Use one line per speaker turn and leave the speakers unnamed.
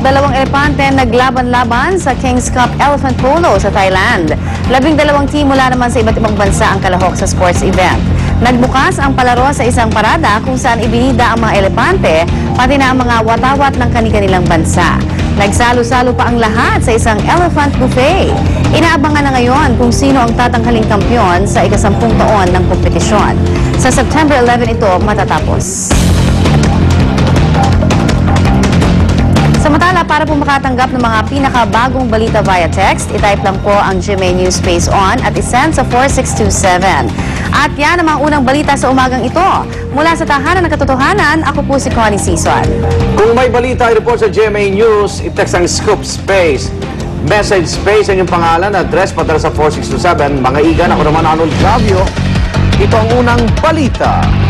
Dalawang elepante naglaban-laban sa King's Cup Elephant Polo sa Thailand. 12 team mula naman sa iba't ibang bansa ang kalahok sa sports event. Nagbukas ang palaro sa isang parada kung saan ibinida ang mga elepante, pati na ang mga watawat ng kani-kanilang bansa. Nagsalo-salo pa ang lahat sa isang elephant buffet. Inaabangan na ngayon kung sino ang tatanghaling kampyon sa ika-10 taon ng kompetisyon. Sa September 11 ito matatapos. Samantala, para po makatanggap ng mga pinakabagong balita via text, itype lang po ang GMA News Space On at isend sa 4627. At yan ang mga unang balita sa umagang ito. Mula sa Tahanan ng Katotohanan, ako po si Connie Sison.
Kung may balita, i-report sa GMA News, i-text ang Scoop Space. Message space ang inyong pangalan, address, padala sa 4627. Mga igan, ako naman Arnold Gavio. Ito ang unang balita.